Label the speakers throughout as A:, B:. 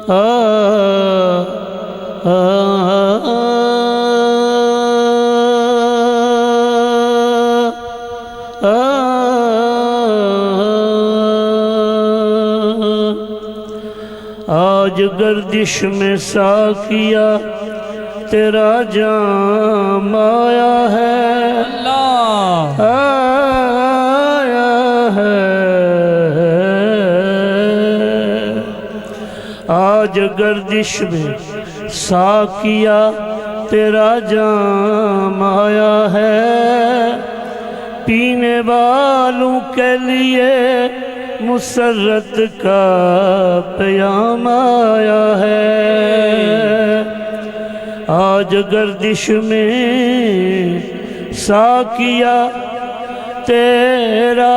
A: آج گردش میں ساقیہ تیرا جام آیا ہے،
B: اللہ
A: آیا ہے۔ آج گردش میں ساقیہ تیرا جام آیا ہے، پینے والوں کے لیے مسرت کا پیام آیا ہے۔ آج گردش میں ساقیہ تیرا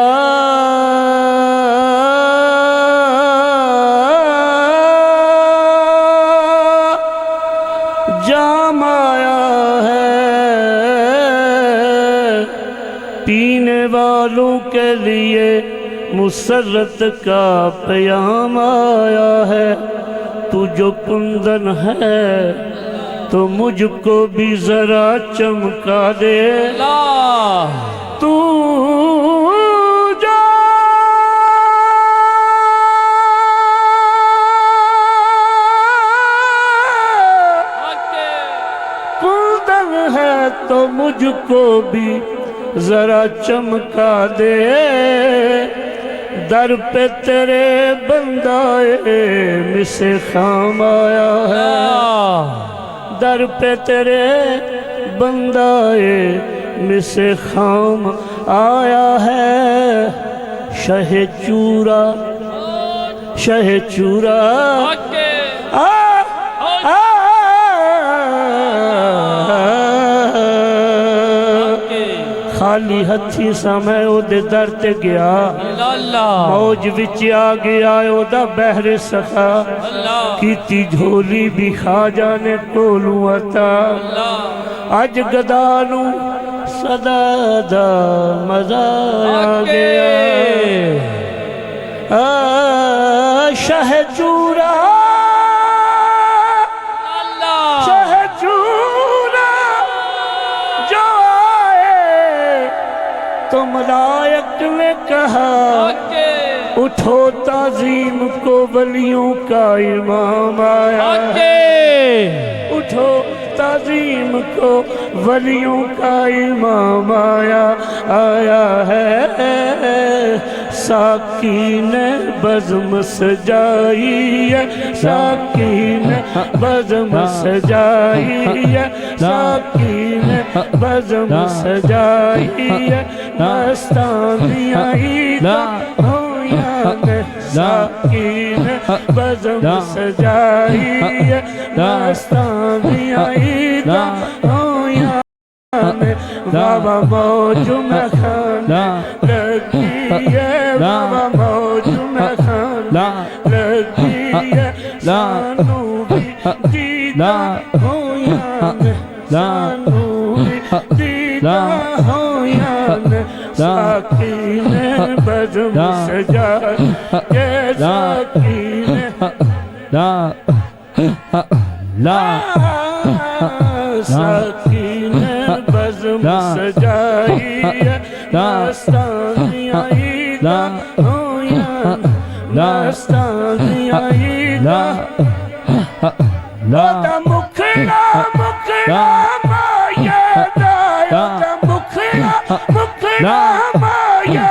A: جام آیا ہے، پینے والوں کے لیے مسرت کا پیام آیا ہے۔ تو جو کندن ہے تو مجھ کو بھی ذرا چمکا دے،
B: اللہ
A: تو جو کندن ہے تو مجھ کو بھی ذرا چمکا دے۔ در پہ تیرے بندائے مس خام آیا ہے، در پہ تیرے بندائے مس خام آیا ہے۔ شہ چورا شہ چورا خالی ہتھی سا میں او دے در تے گیا، موج وچ آ گیا او دا بحر سخا، کیتی جھولی بھی خواجہ نے کولوں عطا۔ اج گدانوں صدا دا مزہ آ گیا، شہ چورا شہ چورا جو آئے تو ملائک نے کہا اٹھو تعظیم کو ولیوں کا امام آیا، اٹھو تعظیم کو ولیوں کا امام آیا ہے۔ ساقی نے بزم سجائی ہے، ساقی نے بزم سجائی ہے، ساقی نے بزم سجائی ہے۔ مستانیاں عیداں ہویاں نے، ساقی نے بزم سجائی ہے، مستانیاں عیداں ہویاں نے۔ بابا موج میں خانے لگی ہے، بابا موج میں خانے لگی ہے، سانو بھی دیدہ ہویاں نے، سانو بھی دیدہ ہویاں نے۔ ساقی نے بزم سجائی ہے، ساقی نے ساقی نے بزم سجائی ہے، مستانیاں عیداں ہویاں نے، مستانیاں عیداں ہویاں نے۔ مکھڑا مکھڑا مایا دا، مکھڑا مکھڑا مایا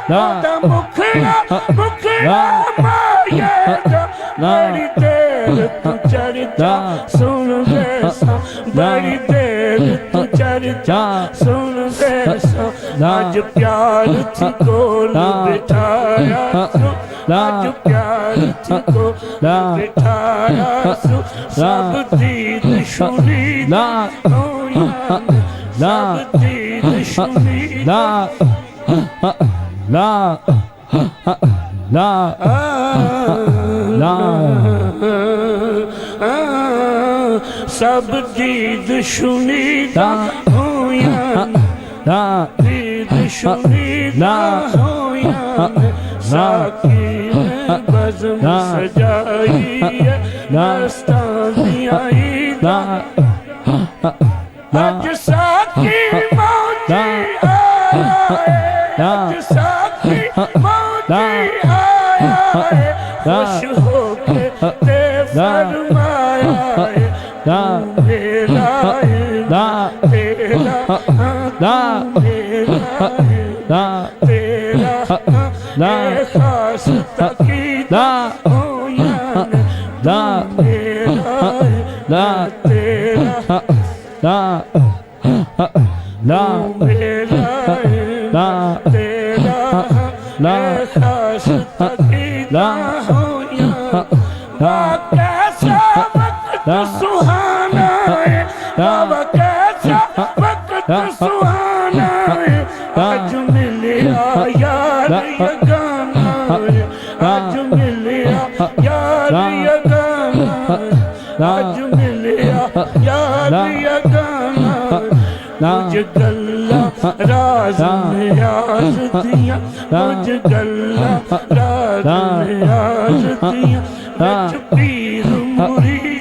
A: دا، مکھڑا مکھڑا مایا دا۔ بڑی دیر تو چرچا سن دے سا، بڑی دیر تو چرچا سن دے سا۔ آج پیار تھی کول بٹھایا سو، آج پیار تھی کول بٹھایا سو۔ سب دید شنید ہویاں نے، سب دید شنید سب دید شنیدہ ہویاں نے، دید شنیدہ ہویاں نے۔ ساکی نے بزم سجائی ہے دستانی آئی اج ساکی موجی آیا ہے اج ساکی موجی آیا ہے خوش ہو کے تے فرمایا ہے میرا تیرا تیرا خاص تقیدہ ہویاں میرا تیرا تیرا خاص تقیدہ ہویاں کیسا وقت سہانا ہے کیسا وقت سہانا ہے آج ملیا یار یگانا ہے آج ملیا یار یگانا ہے آج ملیا یار یگانا مجھ گلہ راز میں آز دیا مجھ گلہ راز میں آز دیا مجھ پیر مرید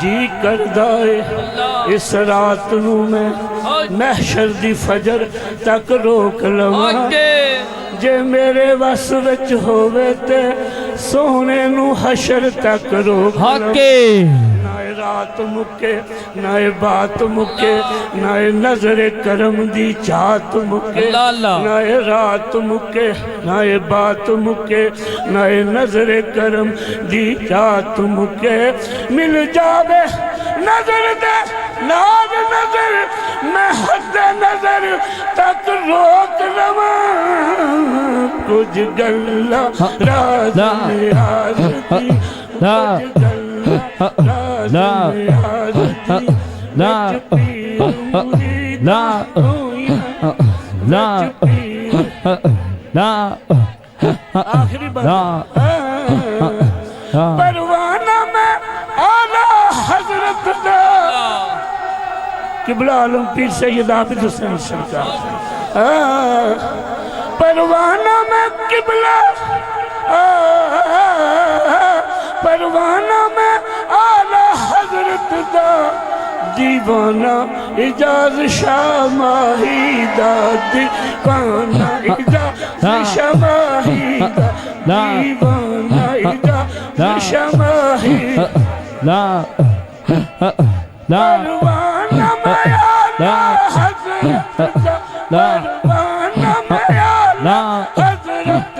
A: جی کردائے اس رات نو میں محشر دی فجر تک روک لواں جے میرے وس وچ ہووے تے سونے نو حشر تک روک لواں نہ رات مکے نہ بات مکے نہ نظر کرم دی چاہت مکے نہ رات مکے نہ بات مکے نہ نظر کرم دی چاہت مکے مل جاوے نظر دے ناز نظر میں حد نظر تک روک لواں کچھ گلہ راز میں آز دی کچھ گلہ راز میں آز دی مجھ پیر مرید ہویاں مجھ پیر آخری بات پروانہ میں اعلیٰ حضرت دا قبلہ عالم پیر سید عابد حسین سرکار پروانہ میں قبلہ پروانہ میں اعلیٰ حضرت دا دیوانہ اجاز شاہ ماہی دا دیوانہ اجاز شاہ ماہی دا دیوانہ اجاز شاہ ماہی پروانہ میں اعلیٰ حضرت دا پروانہ میں اعلیٰ حضرت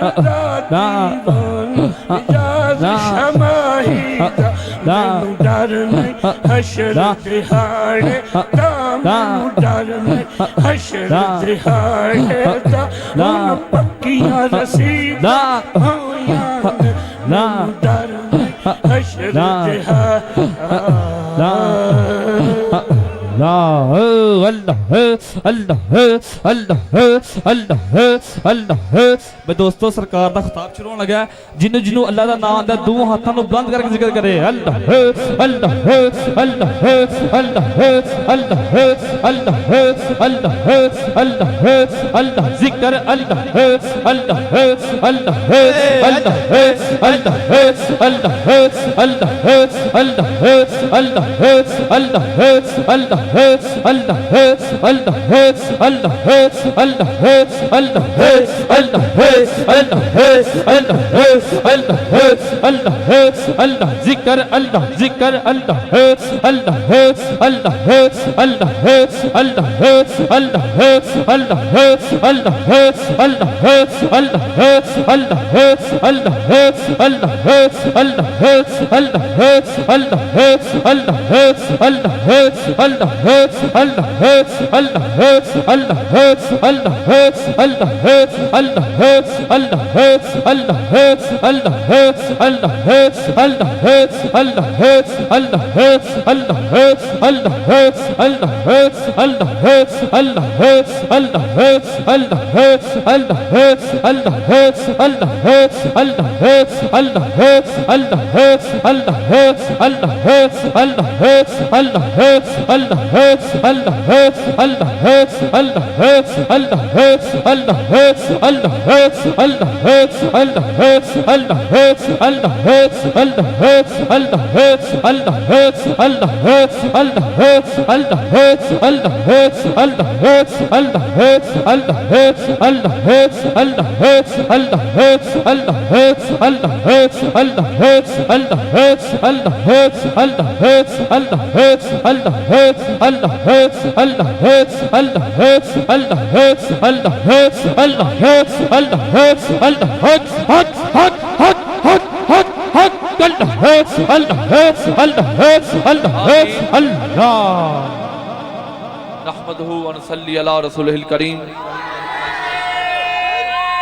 A: دا دیوانہ اجاز شاہ ماہی دا میں ڈر نہیں حشر دہاڑے دا میں ڈر نہیں حشر دہاڑے دا ان پکیاں رسیدہ ہویاں میں ڈر نہیں حشر دہاڑے اللہ اللہ اللہ اللہ اللہ میں دوستو سرکار دا خطاب شروع ہونے گیا جنہوں جنہوں اللہ دا نام دا دو ہاتھاں نو بلند کر کے ذکر کرے اللہ اللہ اللہ اللہ اللہ اللہ اللہ اللہ اللہ ذکر اللہ اللہ اللہ اللہ اللہ اللہ اللہ اللہ اللہ ذکر اللہ ذکر اللہ اللہ اللہ اللہ اللہ اللہ اللہ اللہ اللہ اللہ اللہ اللہ اللہ اللہ اللہ اللہ اللہ
C: نحمده ونصلي على رسوله الكريم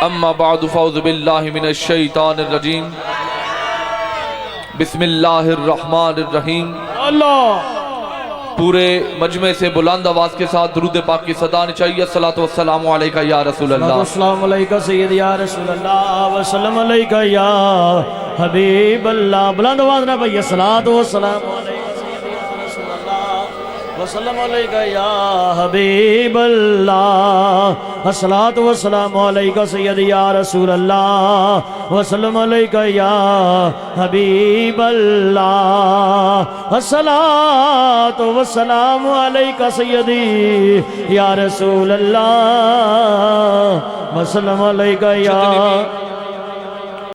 C: اما بعد فاعوذ باللہ من الشیطان الرجیم بسم اللہ الرحمن الرحیم پورے مجمع سے بلند آواز کے ساتھ درود پاک کی صدا نے چاہیے الصلاۃ والسلام علیکہ یا رسول اللہ
A: السلام علیکہ سید یا رسول اللہ وسلم علیکہ یا حبیب اللہ بلند آواز نہ بھئی الصلاۃ والسلام وسلم علیکہ یا حبیب اللہ الصلاۃ والسلام علیکہ سید یا رسول اللہ وسلم علیکہ یا حبیب اللہ الصلاۃ والسلام علیکہ سیدی یا رسول اللہ وسلم علیکہ یا